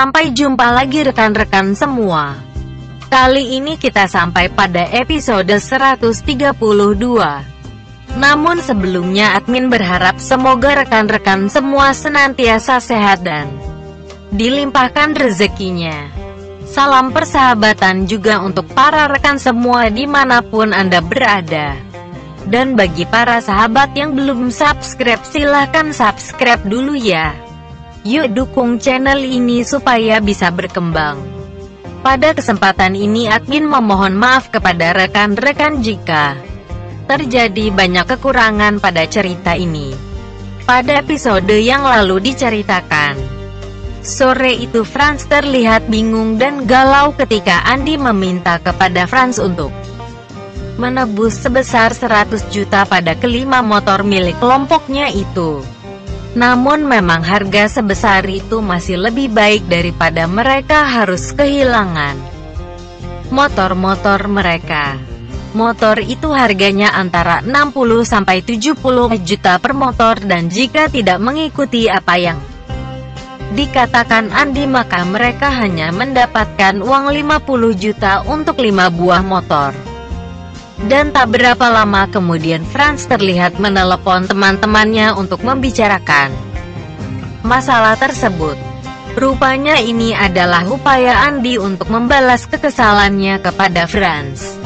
Sampai jumpa lagi rekan-rekan semua. Kali ini kita sampai pada episode 132. Namun sebelumnya admin berharap semoga rekan-rekan semua senantiasa sehat dan dilimpahkan rezekinya. Salam persahabatan juga untuk para rekan semua dimanapun Anda berada. Dan bagi para sahabat yang belum subscribe, silahkan subscribe dulu ya. Yuk dukung channel ini supaya bisa berkembang. Pada kesempatan ini admin memohon maaf kepada rekan-rekan jika terjadi banyak kekurangan pada cerita ini. Pada episode yang lalu diceritakan, sore itu Franz terlihat bingung dan galau ketika Andi meminta kepada Franz untuk menebus sebesar 100 juta pada kelima motor milik kelompoknya itu. Namun memang harga sebesar itu masih lebih baik daripada mereka harus kehilangan motor-motor mereka. Motor itu harganya antara 60-70 juta per motor, dan jika tidak mengikuti apa yang dikatakan Andi maka mereka hanya mendapatkan uang 50 juta untuk 5 buah motor. Dan tak berapa lama kemudian Franz terlihat menelepon teman-temannya untuk membicarakan masalah tersebut. Rupanya ini adalah upaya Andi untuk membalas kekesalannya kepada Franz.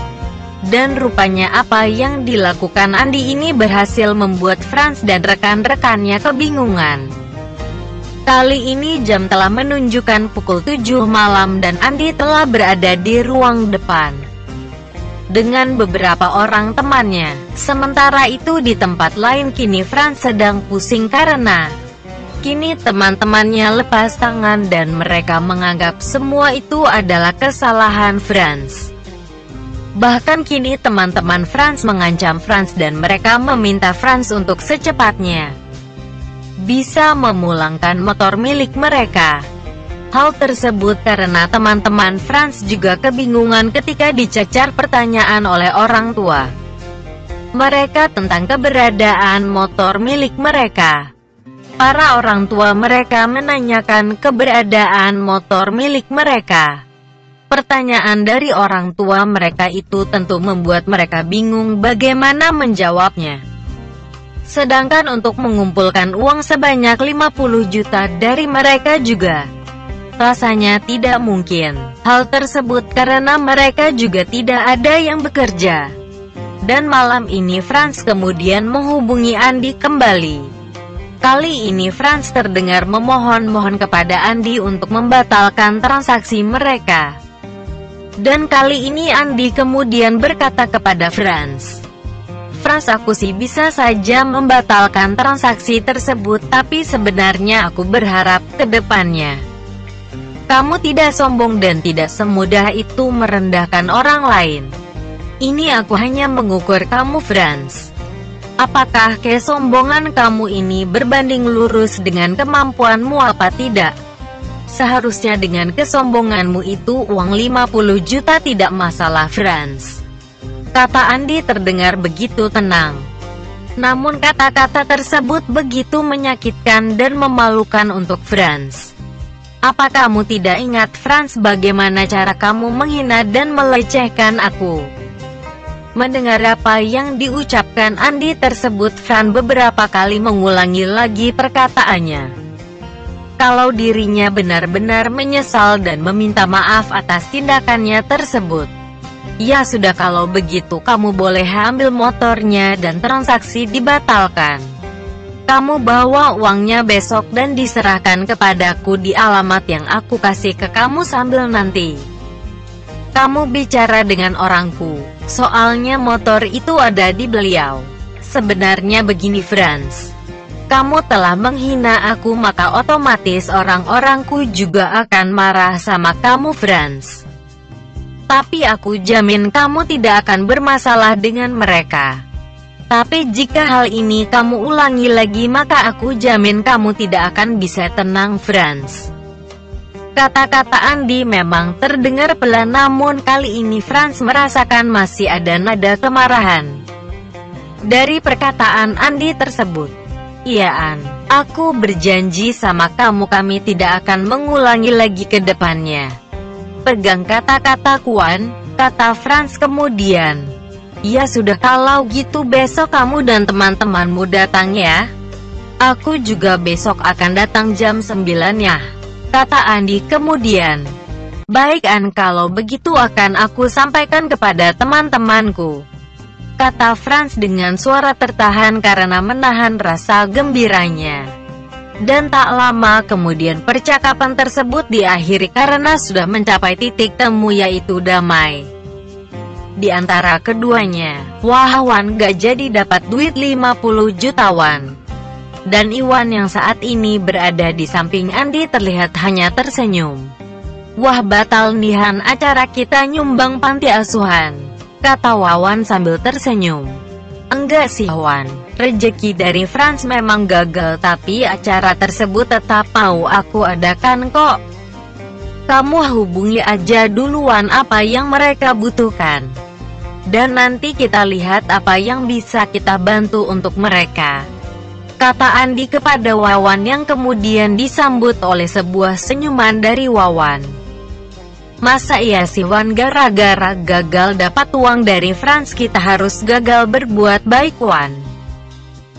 Dan rupanya apa yang dilakukan Andi ini berhasil membuat Franz dan rekan-rekannya kebingungan. Kali ini jam telah menunjukkan pukul 7 malam dan Andi telah berada di ruang depan dengan beberapa orang temannya. Sementara itu di tempat lain kini Franz sedang pusing karena kini teman-temannya lepas tangan dan mereka menganggap semua itu adalah kesalahan Franz. Bahkan kini teman-teman Franz mengancam Franz dan mereka meminta Franz untuk secepatnya bisa memulangkan motor milik mereka. Hal tersebut karena teman-teman Franz juga kebingungan ketika dicecar pertanyaan oleh orang tua mereka tentang keberadaan motor milik mereka. Para orang tua mereka menanyakan keberadaan motor milik mereka. Pertanyaan dari orang tua mereka itu tentu membuat mereka bingung bagaimana menjawabnya. Sedangkan untuk mengumpulkan uang sebanyak 50 juta dari mereka juga rasanya tidak mungkin. Hal tersebut karena mereka juga tidak ada yang bekerja. Dan malam ini Franz kemudian menghubungi Andi kembali. Kali ini Franz terdengar memohon-mohon kepada Andi untuk membatalkan transaksi mereka. Dan kali ini Andi kemudian berkata kepada Franz, "Franz, aku sih bisa saja membatalkan transaksi tersebut, tapi sebenarnya aku berharap ke depannya kamu tidak sombong dan tidak semudah itu merendahkan orang lain. Ini aku hanya mengukur kamu, Franz. Apakah kesombongan kamu ini berbanding lurus dengan kemampuanmu apa tidak? Seharusnya dengan kesombonganmu itu uang 50 juta tidak masalah, Franz," kata Andi terdengar begitu tenang. Namun kata-kata tersebut begitu menyakitkan dan memalukan untuk Franz. "Apa kamu tidak ingat, Franz, bagaimana cara kamu menghina dan melecehkan aku?" Mendengar apa yang diucapkan Andi tersebut, Franz beberapa kali mengulangi lagi perkataannya. Kalau dirinya benar-benar menyesal dan meminta maaf atas tindakannya tersebut. "Ya sudah, kalau begitu kamu boleh ambil motornya dan transaksi dibatalkan. Kamu bawa uangnya besok dan diserahkan kepadaku di alamat yang aku kasih ke kamu sambil nanti kamu bicara dengan orangku. Soalnya motor itu ada di beliau." Sebenarnya begini, Franz. Kamu telah menghina aku maka otomatis orang-orangku juga akan marah sama kamu, Franz. Tapi aku jamin kamu tidak akan bermasalah dengan mereka. Tapi jika hal ini kamu ulangi lagi maka aku jamin kamu tidak akan bisa tenang, Franz. Kata-kata Andi memang terdengar pelan, namun kali ini Franz merasakan masih ada nada kemarahan dari perkataan Andi tersebut. "Iya An, aku berjanji sama kamu kami tidak akan mengulangi lagi ke depannya." "Pegang kata-kataku An," kata Franz kemudian. "Ya sudah, kalau gitu besok kamu dan teman-temanmu datang ya. Aku juga besok akan datang jam 9 ya," kata Andi kemudian. "Baik An, kalau begitu akan aku sampaikan kepada teman-temanku," kata Franz dengan suara tertahan karena menahan rasa gembiranya. Dan tak lama kemudian percakapan tersebut diakhiri karena sudah mencapai titik temu, yaitu damai di antara keduanya. Wah, Wan gak jadi dapat duit 50 juta Wan. Dan Iwan yang saat ini berada di samping Andi terlihat hanya tersenyum. "Wah, batal nihan acara kita nyumbang panti asuhan," kata Wawan sambil tersenyum. "Enggak sih Wan, rejeki dari Franz memang gagal, tapi acara tersebut tetap mau aku adakan kok. Kamu hubungi aja duluan apa yang mereka butuhkan. Dan nanti kita lihat apa yang bisa kita bantu untuk mereka," kata Andi kepada Wawan yang kemudian disambut oleh sebuah senyuman dari Wawan. "Masa iya sih Wan, gara-gara gagal dapat uang dari Franz kita harus gagal berbuat baik Wan?"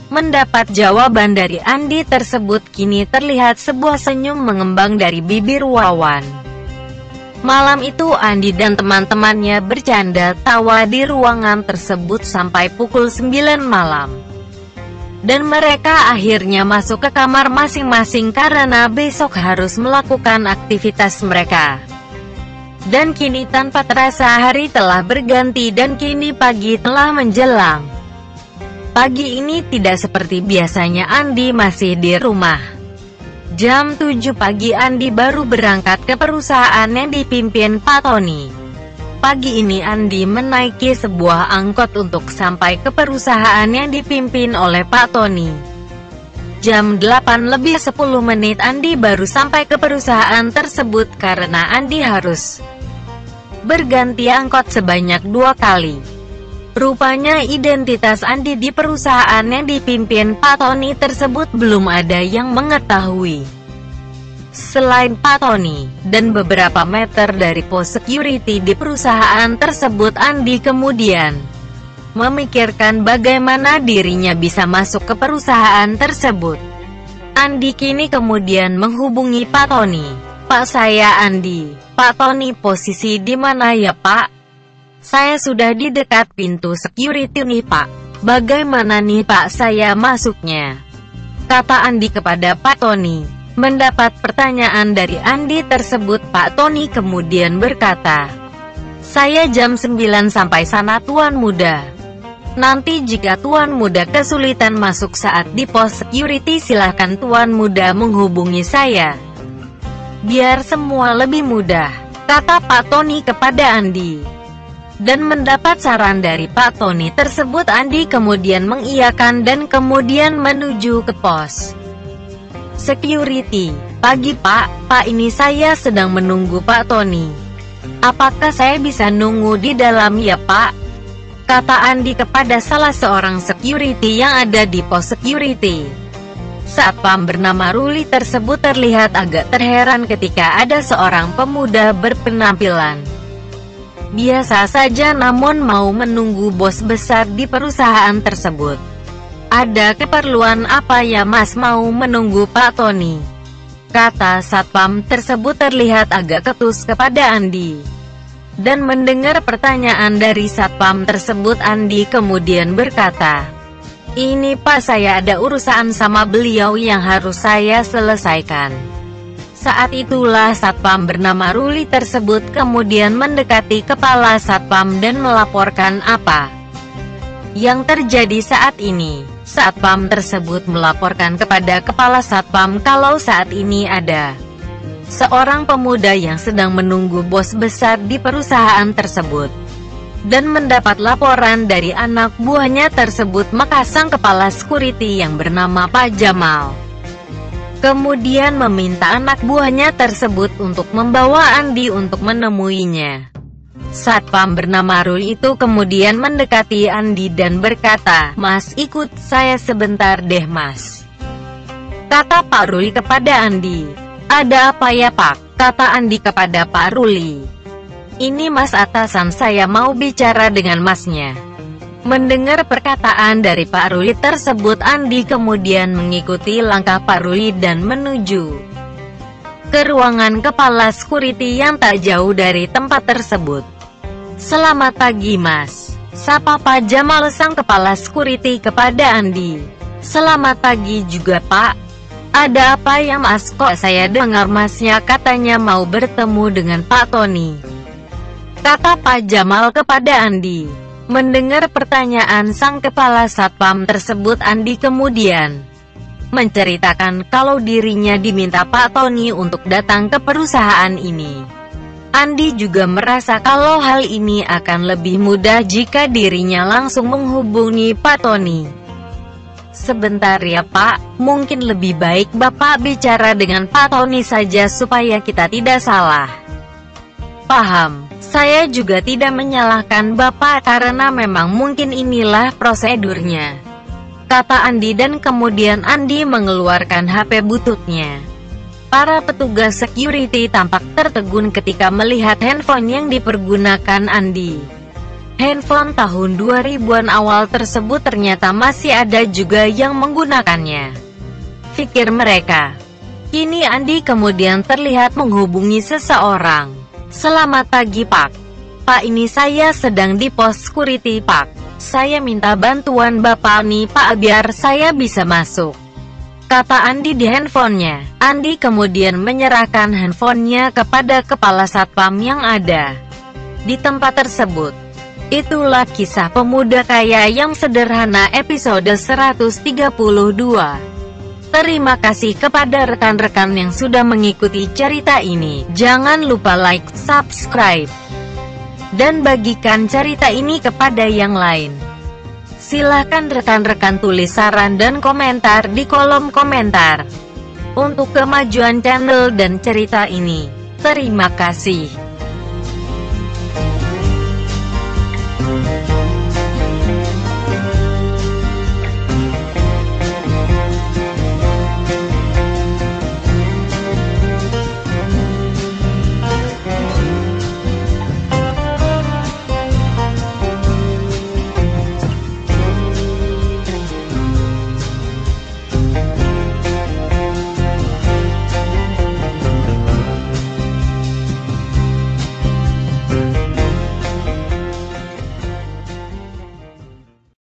Mendapat jawaban dari Andi tersebut, kini terlihat sebuah senyum mengembang dari bibir Wawan. Malam itu Andi dan teman-temannya bercanda tawa di ruangan tersebut sampai pukul 9 malam. Dan mereka akhirnya masuk ke kamar masing-masing karena besok harus melakukan aktivitas mereka. Dan kini tanpa terasa hari telah berganti dan kini pagi telah menjelang. Pagi ini tidak seperti biasanya, Andi masih di rumah. Jam 7 pagi Andi baru berangkat ke perusahaan yang dipimpin Pak Tony. Pagi ini Andi menaiki sebuah angkot untuk sampai ke perusahaan yang dipimpin oleh Pak Tony. Jam 8 lebih 10 menit Andi baru sampai ke perusahaan tersebut karena Andi harus berganti angkot sebanyak 2 kali. Rupanya identitas Andi di perusahaan yang dipimpin Pak Tony tersebut belum ada yang mengetahui selain Pak Tony, dan beberapa meter dari pos security di perusahaan tersebut Andi kemudian memikirkan bagaimana dirinya bisa masuk ke perusahaan tersebut. Andi kini kemudian menghubungi Pak Tony. "Pak, saya Andi. Pak Tony, posisi di mana ya Pak? Saya sudah di dekat pintu security nih Pak. Bagaimana nih Pak saya masuknya?" kata Andi kepada Pak Tony. Mendapat pertanyaan dari Andi tersebut, Pak Tony kemudian berkata, "Saya jam 9 sampai sana Tuan Muda. Nanti jika Tuan Muda kesulitan masuk saat di pos security, silahkan Tuan Muda menghubungi saya. Biar semua lebih mudah," kata Pak Tony kepada Andi. Dan mendapat saran dari Pak Tony tersebut, Andi kemudian mengiyakan dan kemudian menuju ke pos security. "Pagi Pak, Pak ini saya sedang menunggu Pak Tony. Apakah saya bisa nunggu di dalam ya Pak?" kata Andi kepada salah seorang security yang ada di pos security. Satpam bernama Ruli tersebut terlihat agak terheran ketika ada seorang pemuda berpenampilan biasa saja namun mau menunggu bos besar di perusahaan tersebut. "Ada keperluan apa ya Mas mau menunggu Pak Tony?" kata satpam tersebut terlihat agak ketus kepada Andi. Dan mendengar pertanyaan dari satpam tersebut, Andi kemudian berkata, "Ini Pak, saya ada urusan sama beliau yang harus saya selesaikan." Saat itulah satpam bernama Ruli tersebut kemudian mendekati kepala satpam dan melaporkan apa yang terjadi saat ini. Satpam tersebut melaporkan kepada kepala satpam kalau saat ini ada seorang pemuda yang sedang menunggu bos besar di perusahaan tersebut. Dan mendapat laporan dari anak buahnya tersebut, maka sang kepala security yang bernama Pak Jamal kemudian meminta anak buahnya tersebut untuk membawa Andi untuk menemuinya. Satpam bernama Ruli itu kemudian mendekati Andi dan berkata, "Mas, ikut saya sebentar deh mas," kata Pak Ruli kepada Andi. "Ada apa ya Pak?" kata Andi kepada Pak Ruli. "Ini mas, atasan saya mau bicara dengan masnya." Mendengar perkataan dari Pak Ruli tersebut, Andi kemudian mengikuti langkah Pak Ruli dan menuju ke ruangan kepala security yang tak jauh dari tempat tersebut. "Selamat pagi mas," sapa Pak Jamal sang kepala security kepada Andi. "Selamat pagi juga Pak. Ada apa ya mas? Kok saya dengar masnya katanya mau bertemu dengan Pak Tony," kata Pak Jamal kepada Andi. Mendengar pertanyaan sang kepala satpam tersebut, Andi kemudian menceritakan kalau dirinya diminta Pak Tony untuk datang ke perusahaan ini. Andi juga merasa kalau hal ini akan lebih mudah jika dirinya langsung menghubungi Pak Tony. "Sebentar ya Pak, mungkin lebih baik Bapak bicara dengan Pak Tony saja supaya kita tidak salah." "Paham, saya juga tidak menyalahkan Bapak karena memang mungkin inilah prosedurnya," kata Andi, dan kemudian Andi mengeluarkan HP bututnya. Para petugas security tampak tertegun ketika melihat handphone yang dipergunakan Andi. Handphone tahun 2000-an awal tersebut ternyata masih ada juga yang menggunakannya, pikir mereka. Kini Andi kemudian terlihat menghubungi seseorang. "Selamat pagi Pak. Pak, ini saya sedang di pos security Pak. Saya minta bantuan Bapak nih Pak biar saya bisa masuk," kata Andi di handphonenya. Andi kemudian menyerahkan handphonenya kepada kepala satpam yang ada di tempat tersebut. Itulah kisah pemuda kaya yang sederhana episode 132. Terima kasih kepada rekan-rekan yang sudah mengikuti cerita ini. Jangan lupa like, subscribe, dan bagikan cerita ini kepada yang lain. Silahkan rekan-rekan tulis saran dan komentar di kolom komentar untuk kemajuan channel dan cerita ini. Terima kasih.